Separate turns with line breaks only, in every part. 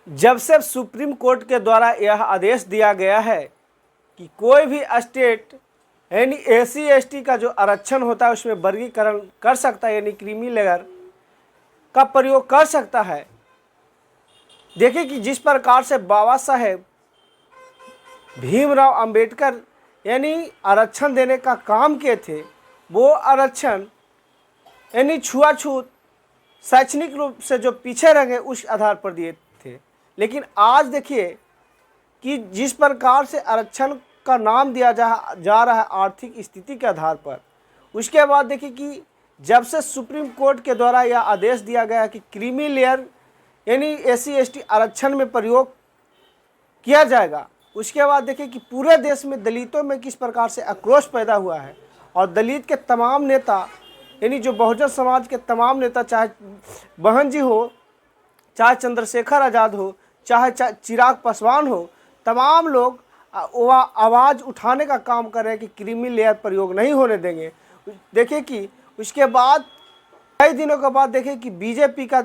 जब से supreme court के द्वारा यह आदेश दिया गया है कि कोई भी स्टेट यानी एसी एसटी का जो आरक्षण होता है उसमें वर्गीकरण कर सकता है, यानी क्रीमी लेयर का प्रयोग कर सकता है। देखिए कि जिस प्रकार से बाबा साहेब भीमराव अंबेडकर यानी आरक्षण देने का काम किए थे, वो आरक्षण यानी छुआछूत शैक्षणिक रूप से जो पीछे रह गए उस आधार पर दिए थे। लेकिन आज देखिए कि जिस प्रकार से आरक्षण का नाम दिया जा रहा है आर्थिक स्थिति के आधार पर, उसके बाद देखिए कि जब से सुप्रीम कोर्ट के द्वारा यह आदेश दिया गया कि क्रीमी लेयर यानी एसी एसटी आरक्षण में प्रयोग किया जाएगा, उसके बाद देखिए कि पूरे देश में दलितों में किस प्रकार से आक्रोश पैदा हुआ है और दलित के तमाम नेता यानी जो बहुजन समाज के तमाम नेता, चाहे बहन जी हो, चाहे चंद्रशेखर आज़ाद हो, चाहे चिराग पासवान हो, तमाम लोग आवाज़ उठाने का काम कर रहे हैं कि क्रीमी लेयर प्रयोग नहीं होने देंगे। देखिए कि उसके बाद कई दिनों के बाद देखिए कि बीजेपी का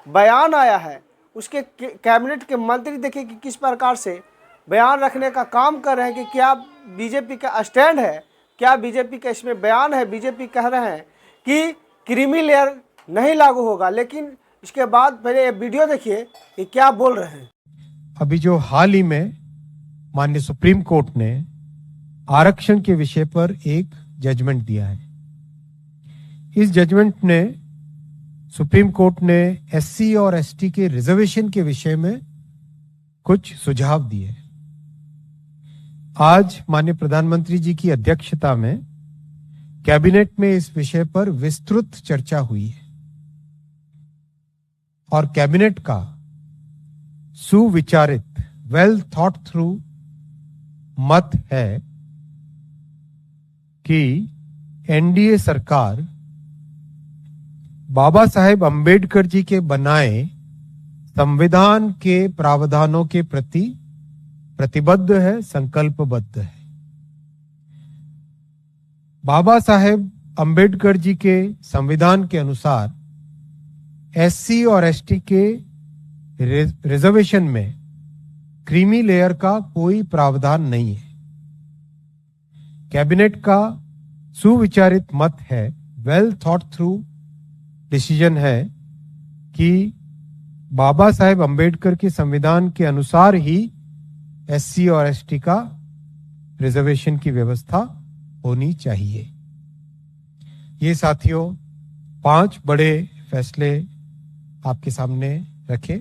बयान आया है, उसके कैबिनेट के मंत्री देखिए कि किस प्रकार से बयान रखने का काम कर रहे हैं कि क्या बीजेपी का स्टैंड है, क्या बीजेपी का इसमें बयान है। बीजेपी कह रहे हैं कि क्रीमी लेयर नहीं लागू होगा, लेकिन इसके बाद पहले ये वीडियो देखिए कि क्या बोल रहे हैं।
अभी जो हाल ही में माननीय सुप्रीम कोर्ट ने आरक्षण के विषय पर एक जजमेंट दिया है। इस जजमेंट ने सुप्रीम कोर्ट ने एससी और एसटी के रिजर्वेशन के विषय में कुछ सुझाव दिए। आज माननीय प्रधानमंत्री जी की अध्यक्षता में कैबिनेट में इस विषय पर विस्तृत चर्चा हुई है और कैबिनेट का सुविचारित वेल थॉट थ्रू मत है कि एनडीए सरकार बाबा साहेब अंबेडकर जी के बनाए संविधान के प्रावधानों के प्रति प्रतिबद्ध है, संकल्पबद्ध है। बाबा साहेब अंबेडकर जी के संविधान के अनुसार एससी और एसटी के रिजर्वेशन में क्रीमी लेयर का कोई प्रावधान नहीं है। कैबिनेट का सुविचारित मत है, वेल थॉट थ्रू डिसीजन है कि बाबा साहेब अंबेडकर के संविधान के अनुसार ही एससी और एसटी का रिजर्वेशन की व्यवस्था होनी चाहिए। ये साथियों 5 बड़े फैसले आपके सामने रखे।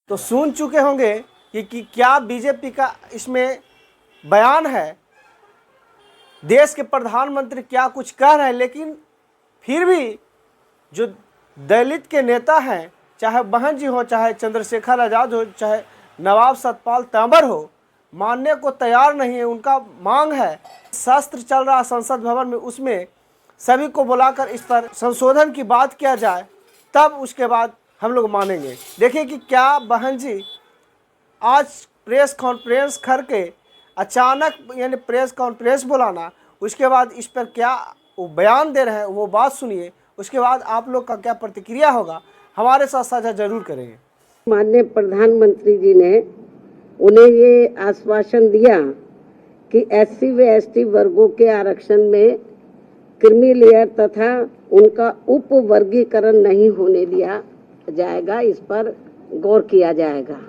तो सुन चुके होंगे कि क्या बीजेपी का इसमें बयान है, देश के प्रधानमंत्री क्या कुछ कह रहे हैं, लेकिन फिर भी जो दलित के नेता हैं, चाहे बहन जी हो, चाहे चंद्रशेखर आज़ाद हो, चाहे नवाब सतपाल तंवर हो, मानने को तैयार नहीं है। उनका मांग है शस्त्र चल रहा संसद भवन में, उसमें सभी को बुलाकर इस पर संशोधन की बात किया जाए, तब उसके बाद हम लोग मानेंगे। देखिए कि क्या बहन जी आज प्रेस कॉन्फ्रेंस करके अचानक यानी प्रेस कॉन्फ्रेंस बुलाना, उसके बाद इस पर क्या वो बयान दे रहे हैं, वो बात सुनिए। उसके बाद आप लोग का क्या प्रतिक्रिया होगा हमारे साथ साझा जरूर करेंगे।
माननीय प्रधानमंत्री जी ने उन्हें ये आश्वासन दिया कि एससी व एसटी वर्गों के आरक्षण में क्रीमी लेयर तथा उनका उप वर्गीकरण नहीं होने दिया जाएगा, इस पर गौर किया जाएगा।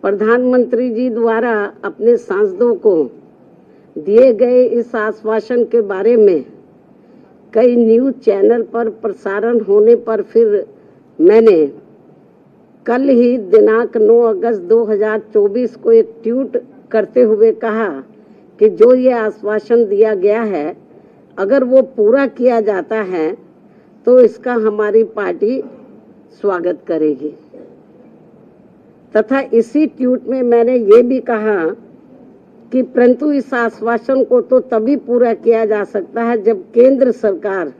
प्रधानमंत्री जी द्वारा अपने सांसदों को दिए गए इस आश्वासन के बारे में कई न्यूज चैनल पर प्रसारण होने पर फिर मैंने कल ही दिनांक 9 अगस्त 2024 को एक ट्वीट करते हुए कहा कि जो ये आश्वासन दिया गया है, अगर वो पूरा किया जाता है तो इसका हमारी पार्टी स्वागत करेगी। तथा इसी ट्वीट में मैंने ये भी कहा कि परंतु इस आश्वासन को तो तभी पूरा किया जा सकता है जब केंद्र सरकार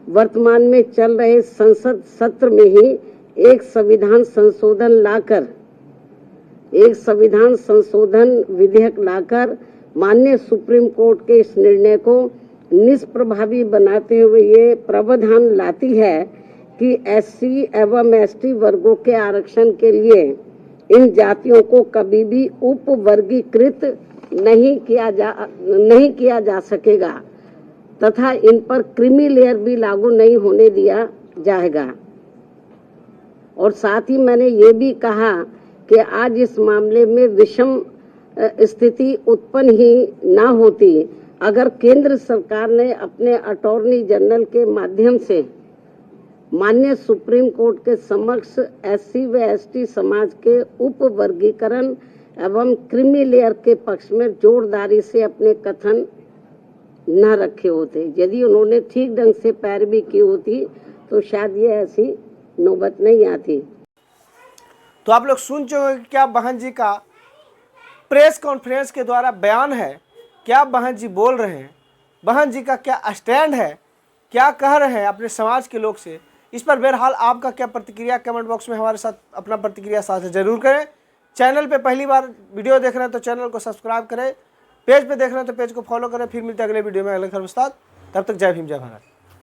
वर्तमान में चल रहे संसद सत्र में ही एक संविधान संशोधन विधेयक लाकर माननीय सुप्रीम कोर्ट के इस निर्णय को निष्प्रभावी बनाते हुए ये प्रावधान लाती है कि एससी एवं एसटी वर्गों के आरक्षण के लिए इन जातियों को कभी भी उपवर्गीकृत नहीं किया जा सकेगा तथा इन पर क्रीमी लेयर भी लागू नहीं होने दिया जाएगा। और साथ ही मैंने ये भी कहा कि आज इस मामले में विषम स्थिति उत्पन्न ही ना होती अगर केंद्र सरकार ने अपने अटॉर्नी जनरल के माध्यम से माननीय सुप्रीम कोर्ट के समक्ष एससी व एसटी समाज के उपवर्गीकरण एवं क्रीमी लेयर के पक्ष में जोरदारी से अपने कथन न रखे होते। यदि उन्होंने ठीक ढंग से पैरवी की होती तो शायद ये ऐसी नौबत नहीं आती।
तो आप लोग सुन चुके हैं कि क्या बहन जी का प्रेस कॉन्फ्रेंस के द्वारा बयान है, क्या बहन जी बोल रहे हैं, बहन जी का क्या स्टैंड है, क्या कह रहे हैं अपने समाज के लोग से। इस पर बहरहाल आपका क्या प्रतिक्रिया, कमेंट बॉक्स में हमारे साथ अपना प्रतिक्रिया साझा जरूर करें। चैनल पे पहली बार वीडियो देख रहे हैं तो चैनल को सब्सक्राइब करें, पेज पे देख रहे हैं तो पेज को फॉलो करें। फिर मिलते हैं अगले वीडियो में अगले खबर के साथ। तब तक जय भीम जय भारत।